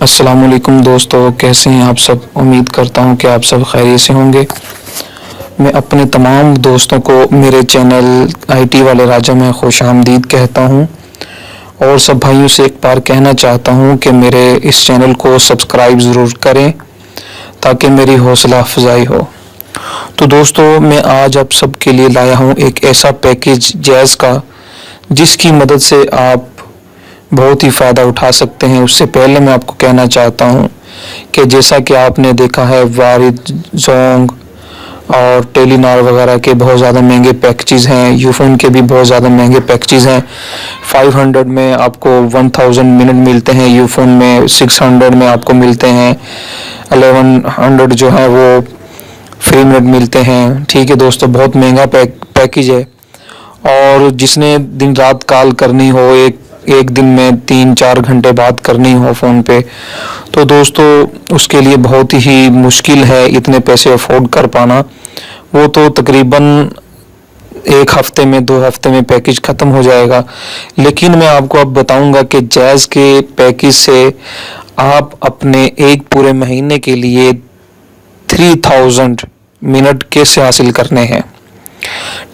अस्सलामुअलैकुम दोस्तों, कैसे हैं आप सब। उम्मीद करता हूं कि आप सब खैरियत से होंगे। मैं अपने तमाम दोस्तों को मेरे चैनल आईटी वाले राजा में खुश आमदीद कहता हूं और सब भाइयों से एक बार कहना चाहता हूं कि मेरे इस चैनल को सब्सक्राइब ज़रूर करें ताकि मेरी हौसला अफजाई हो। तो दोस्तों, मैं आज आप सब के लिए लाया हूं एक ऐसा पैकेज जैज़ का जिसकी मदद से आप बहुत ही फ़ायदा उठा सकते हैं। उससे पहले मैं आपको कहना चाहता हूं कि जैसा कि आपने देखा है वारिद, जोंग और टेलीनॉर वगैरह के बहुत ज़्यादा महंगे पैकेजेस हैं, यूफोन के भी बहुत ज़्यादा महंगे पैकेजेस हैं। 500 में आपको 1000 मिनट मिलते हैं, यूफोन में 600 में आपको मिलते हैं, 1100 जो है वो फ्री मिनट मिलते हैं। ठीक है दोस्तों, बहुत महंगा पैकेज है और जिसने दिन रात कॉल करनी हो, एक दिन में 3-4 घंटे बात करनी हो फ़ोन पे, तो दोस्तों उसके लिए बहुत ही मुश्किल है इतने पैसे अफोर्ड कर पाना। वो तो तकरीबन 1 हफ्ते में 2 हफ्ते में पैकेज ख़त्म हो जाएगा। लेकिन मैं आपको अब बताऊंगा कि जैज़ के पैकेज से आप अपने एक पूरे महीने के लिए 3000 मिनट कैसे हासिल करने हैं।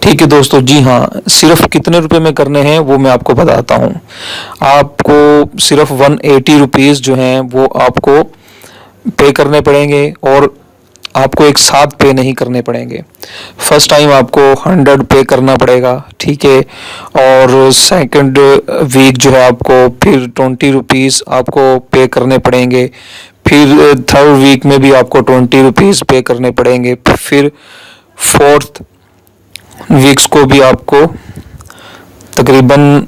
ठीक है दोस्तों, जी हाँ, सिर्फ कितने रुपए में करने हैं वो मैं आपको बताता हूँ। आपको सिर्फ 180 रुपीज़ जो हैं वो आपको पे करने पड़ेंगे और आपको एक साथ पे नहीं करने पड़ेंगे। फर्स्ट टाइम आपको 100 पे करना पड़ेगा, ठीक है, और सेकंड वीक जो है आपको फिर 20 रुपीज़ आपको पे करने पड़ेंगे। फिर थर्ड वीक में भी आपको 20 रुपीज़ पे करने पड़ेंगे। फिर फोर्थ वीक्स को भी आपको तकरीबन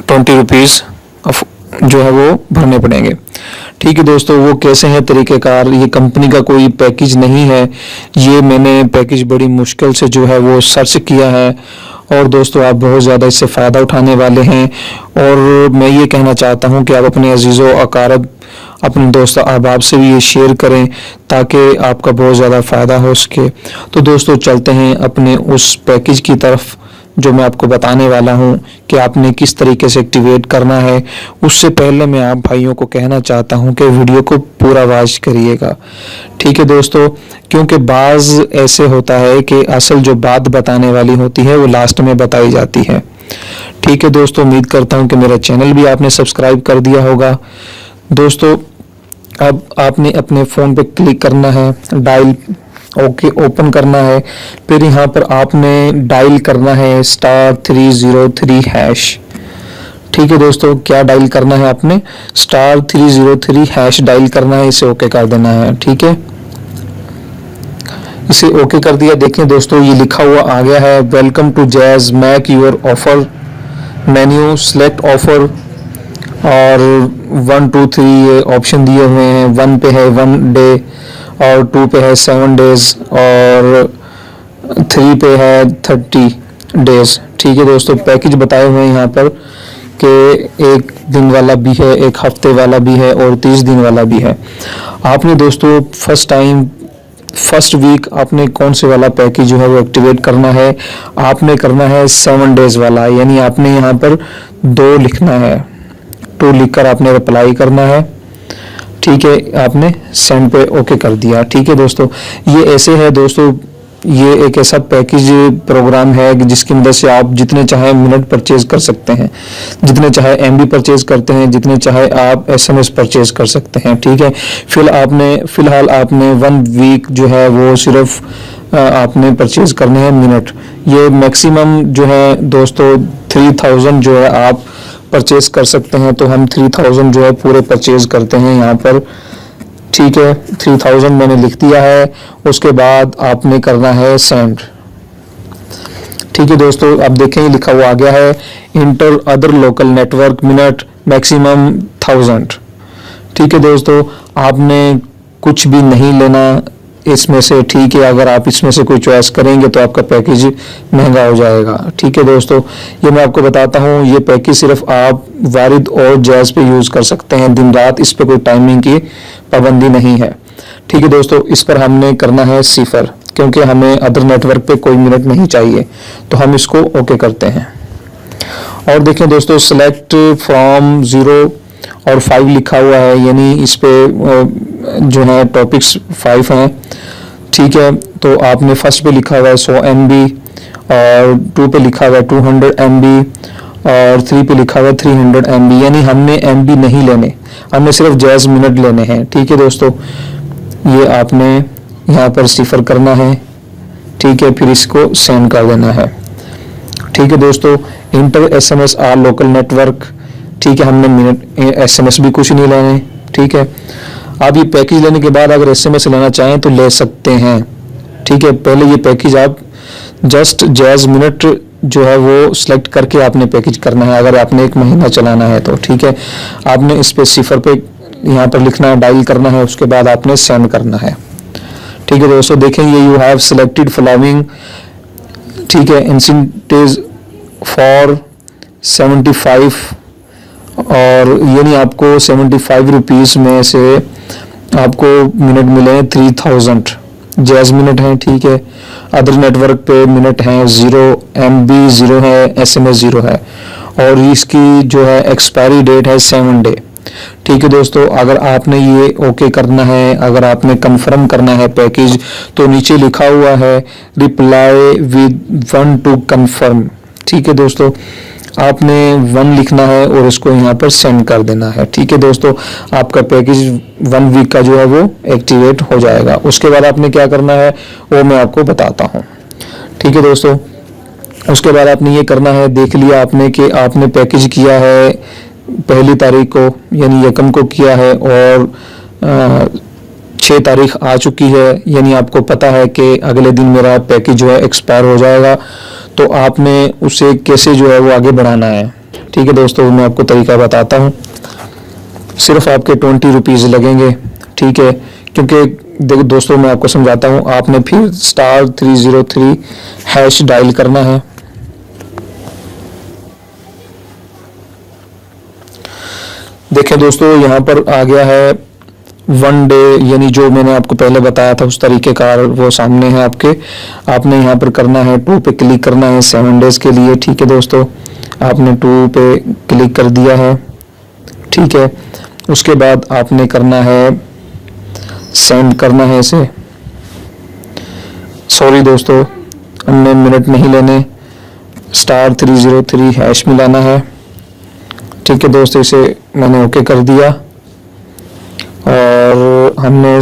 20 रुपीज़ जो है वो भरने पड़ेंगे। ठीक है दोस्तों, वो कैसे हैं तरीक़ेकार, ये कंपनी का कोई पैकेज नहीं है, ये मैंने पैकेज बड़ी मुश्किल से जो है वो सर्च किया है और दोस्तों आप बहुत ज़्यादा इससे फ़ायदा उठाने वाले हैं। और मैं ये कहना चाहता हूँ कि आप अपने अजीज़ों अकारब, अपने दोस्त अहबाब से भी ये शेयर करें ताकि आपका बहुत ज़्यादा फ़ायदा हो सके। तो दोस्तों चलते हैं अपने उस पैकेज की तरफ जो मैं आपको बताने वाला हूं कि आपने किस तरीके से एक्टिवेट करना है। उससे पहले मैं आप भाइयों को कहना चाहता हूं कि वीडियो को पूरा वॉच करिएगा, ठीक है दोस्तों, क्योंकि बाज़ ऐसे होता है कि असल जो बात बताने वाली होती है वो लास्ट में बताई जाती है। ठीक है दोस्तों, उम्मीद करता हूं कि मेरा चैनल भी आपने सब्सक्राइब कर दिया होगा। दोस्तों अब आपने अपने फ़ोन पे क्लिक करना है, डायल ओके ओपन करना है, फिर यहाँ पर आपने डायल करना है *303#। ठीक है दोस्तों, क्या डायल करना है आपने, *303# डायल करना है, इसे ओके कर देना है। ठीक है, इसे ओके कर दिया। देखें दोस्तों, ये लिखा हुआ आ गया है, welcome to Jazz, make your offer menu, select offer, और 1 2 3 ये ऑप्शन दिए हुए हैं। 1 पे है 1 डे और 2 पे है 7 डेज और 3 पे है 30 डेज। ठीक है दोस्तों, पैकेज बताए हुए हैं यहाँ पर कि 1 दिन वाला भी है, 1 हफ्ते वाला भी है और 30 दिन वाला भी है। आपने दोस्तों फर्स्ट वीक आपने कौन से वाला पैकेज जो है वो एक्टिवेट करना है, आपने करना है 7 डेज वाला, यानी आपने यहाँ पर 2 लिखना है, 2 लिखकर आपने रिप्लाई करना है। ठीक है, आपने सेंड पे ओके कर दिया। ठीक है दोस्तों, ये ऐसे है दोस्तों, ये एक ऐसा पैकेज प्रोग्राम है जिसकी मदद से आप जितने चाहे मिनट परचेज कर सकते हैं, जितने चाहे एमबी परचेज करते हैं, जितने चाहे आप एसएमएस परचेज कर सकते हैं। ठीक है, फिलहाल आपने 1 वीक जो है वो सिर्फ आपने परचेज करने हैं मिनट। ये मैक्सिमम जो है दोस्तों 3000 जो है आप परचेज कर सकते हैं, तो हम 3000 जो है पूरे परचेज करते हैं यहाँ पर। ठीक है, 3000 मैंने लिख दिया है, उसके बाद आपने करना है सेंड। ठीक है दोस्तों, अब देखें ये लिखा हुआ आ गया है, inter other local network minute maximum 1000। ठीक है दोस्तों, आपने कुछ भी नहीं लेना इसमें से। ठीक है, अगर आप इसमें से कोई चॉइस करेंगे तो आपका पैकेज महंगा हो जाएगा। ठीक है दोस्तों, ये मैं आपको बताता हूँ, ये पैकेज सिर्फ आप वारिद और जैज़ पे यूज़ कर सकते हैं, दिन रात इस पे कोई टाइमिंग की पाबंदी नहीं है। ठीक है दोस्तों, इस पर हमने करना है 0 क्योंकि हमें अदर नेटवर्क पे कोई मिनट नहीं चाहिए, तो हम इसको ओके करते हैं। और देखें दोस्तों, सेलेक्ट फ्रॉम 0 और 5 लिखा हुआ है, यानी इस पे जो है टॉपिक्स 5 हैं, ठीक है। तो आपने फर्स्ट पे लिखा हुआ है 100 MB, और 2 पे लिखा हुआ है 200 MB, और 3 पे लिखा हुआ है 300 MB। यानी हमने MB नहीं लेने, हमने सिर्फ जैज मिनट लेने हैं, ठीक है दोस्तों। ये आपने यहाँ पर सिफर करना है, ठीक है, फिर इसको सेंड कर देना है, ठीक है दोस्तों। Inter SMS or local network, ठीक है, हमने मिनट SMS भी कुछ नहीं लेने, ठीक है। आप ये पैकेज लेने के बाद अगर SMS लेना चाहें तो ले सकते हैं, ठीक है। पहले ये पैकेज आप जस्ट जैज मिनट जो है वो सिलेक्ट करके आपने पैकेज करना है, अगर आपने 1 महीना चलाना है तो, ठीक है। आपने इस पे सिफर पे यहाँ पर लिखना है, डायल करना है, उसके बाद आपने सेंड करना है, ठीक है दोस्तों। देखेंगे यू हैव सिलेक्टेड फॉलोइंग, ठीक है, इंसेंटिव फॉर 75, और यानी आपको 75 रुपीज़ में से आपको मिनट मिले 3000 जैज मिनट हैं, ठीक है। अदर नेटवर्क पे मिनट हैं 0, MB 0 है, SMS 0 है, और इसकी जो है एक्सपायरी डेट है 7 डे, ठीक है दोस्तों। अगर आपने ये ओके करना है, अगर आपने कंफर्म करना है पैकेज, तो नीचे लिखा हुआ है रिप्लाई विद 1 टू कंफर्म, ठीक है दोस्तों। आपने 1 लिखना है और इसको यहाँ पर सेंड कर देना है, ठीक है दोस्तों। आपका पैकेज 1 वीक का जो है वो एक्टिवेट हो जाएगा। उसके बाद आपने क्या करना है वो मैं आपको बताता हूँ, ठीक है दोस्तों। उसके बाद आपने ये करना है, देख लिया आपने कि आपने पैकेज किया है 1 तारीख को, यानी यकम को किया है, और 6 तारीख आ चुकी है, यानी आपको पता है कि अगले दिन मेरा पैकेज जो है एक्सपायर हो जाएगा। तो आपने उसे कैसे जो है वो आगे बढ़ाना है, ठीक है दोस्तों। मैं आपको तरीका बताता हूँ। सिर्फ आपके 20 रुपीज़ लगेंगे, ठीक है, क्योंकि देखो दोस्तों मैं आपको समझाता हूँ। आपने फिर *303# डायल करना है, देखें दोस्तों यहाँ पर आ गया है 1 डे, यानी जो मैंने आपको पहले बताया था उस तरीके का वो सामने है आपके। आपने यहाँ पर करना है 2 पे क्लिक करना है 7 डेज के लिए, ठीक है दोस्तों। आपने 2 पे क्लिक कर दिया है, ठीक है। उसके बाद आपने करना है सेंड करना है इसे। सॉरी दोस्तों, हमने मिनट नहीं लेने, *303# मिलाना है, ठीक है दोस्तों। इसे मैंने ओके कर दिया, और हमने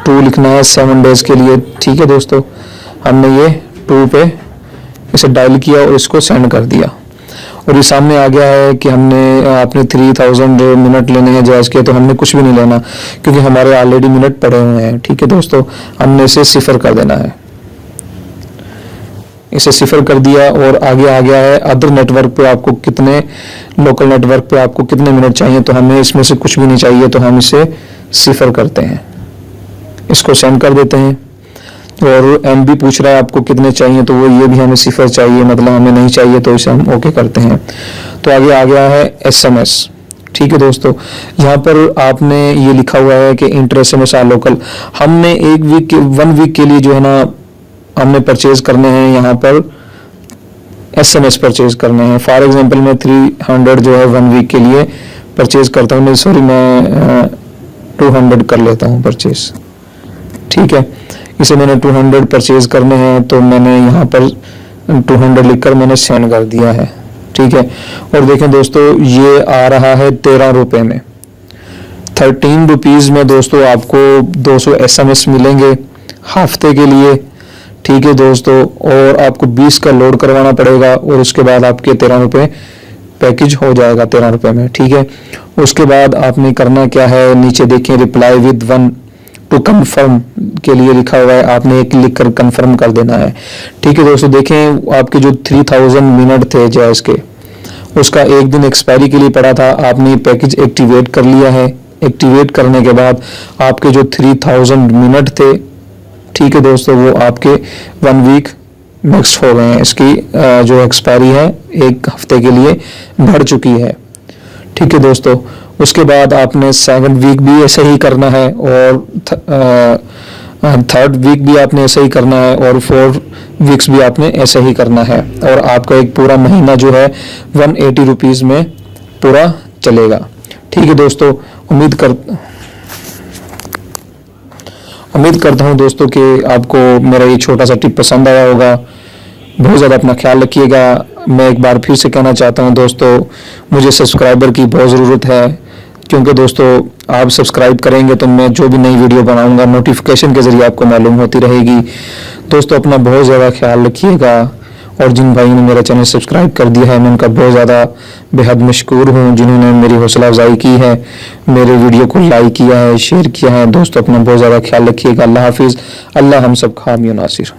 2 लिखना है 7 डेज के लिए, ठीक है दोस्तों। हमने ये 2 पे इसे डायल किया और इसको सेंड कर दिया, और ये सामने आ गया है कि आपने 3000 मिनट लेने हैं जैज के। तो हमने कुछ भी नहीं लेना, क्योंकि हमारे ऑलरेडी मिनट पड़े हुए हैं, ठीक है दोस्तों। हमने इसे सिफर कर देना है, इसे सिफर कर दिया, और आगे आ गया है अदर नेटवर्क पे आपको कितने, लोकल नेटवर्क पे आपको कितने मिनट चाहिए। तो हमें इसमें से कुछ भी नहीं चाहिए, तो हम इसे सिफर करते हैं, इसको सेंड कर देते हैं। और MB पूछ रहा है आपको कितने चाहिए, तो वो ये भी हमें सिफर चाहिए, मतलब हमें नहीं चाहिए, तो इसे हम ओके करते हैं। तो आगे आ गया है SMS, ठीक है दोस्तों। यहाँ पर आपने ये लिखा हुआ है कि इंटर SMS आर लोकल। हमने 1 वीक के लिए जो है ना हमने परचेज करने हैं, यहाँ पर SMS परचेज करने हैं। फॉर एग्जांपल मैं 300 जो है 1 वीक के लिए परचेज करता हूँ, मैं 200 कर लेता हूँ परचेज, ठीक है। इसे मैंने 200 परचेज करने हैं, तो मैंने यहाँ पर 200 लिखकर मैंने सेंड कर दिया है, ठीक है। और देखें दोस्तों ये आ रहा है 13 रुपये में। 13 रुपीज़ में दोस्तों आपको 200 SMS मिलेंगे हफ्ते के लिए, ठीक है दोस्तों। और आपको 20 का लोड करवाना पड़ेगा, और उसके बाद आपके 13 रुपये पैकेज हो जाएगा 13 रुपये में, ठीक है। उसके बाद आपने करना क्या है, नीचे देखें रिप्लाई विद 1 टू कंफर्म के लिए लिखा हुआ है, आपने एक लिख कर कंफर्म कर देना है, ठीक है दोस्तों। देखें आपके जो 3000 मिनट थे जैज के, उसका 1 दिन एक्सपायरी के लिए पड़ा था। आपने पैकेज एक्टिवेट कर लिया है। एक्टिवेट करने के बाद आपके जो 3000 मिनट थे, ठीक है दोस्तों, वो आपके 1 वीक नेक्स्ट हो गए हैं। इसकी जो एक्सपायरी है 1 हफ्ते के लिए बढ़ चुकी है, ठीक है दोस्तों। उसके बाद आपने 2nd वीक भी ऐसे ही करना है, और 3rd वीक भी आपने ऐसे ही करना है, और 4 वीक्स भी आपने ऐसे ही करना है। और आपका एक पूरा महीना जो है 180 रुपीज़ में पूरा चलेगा, ठीक है दोस्तों, उम्मीद करता हूँ दोस्तों कि आपको मेरा ये छोटा सा टिप पसंद आया होगा। बहुत ज़्यादा अपना ख्याल रखिएगा। मैं एक बार फिर से कहना चाहता हूँ दोस्तों, मुझे सब्सक्राइबर की बहुत ज़रूरत है, क्योंकि दोस्तों आप सब्सक्राइब करेंगे तो मैं जो भी नई वीडियो बनाऊंगा नोटिफिकेशन के ज़रिए आपको मालूम होती रहेगी। दोस्तों अपना बहुत ज़्यादा ख्याल रखिएगा, और जिन भाई ने मेरा चैनल सब्सक्राइब कर दिया है मैं उनका बहुत ज़्यादा बेहद मशकूर हूँ, जिन्होंने मेरी हौसला अफजाई की है, मेरे वीडियो को लाइक किया है, शेयर किया है। दोस्तों अपना बहुत ज़्यादा ख्याल रखिएगा। अल्लाह हाफिज़। अल्लाह हम सब हामी नासिर।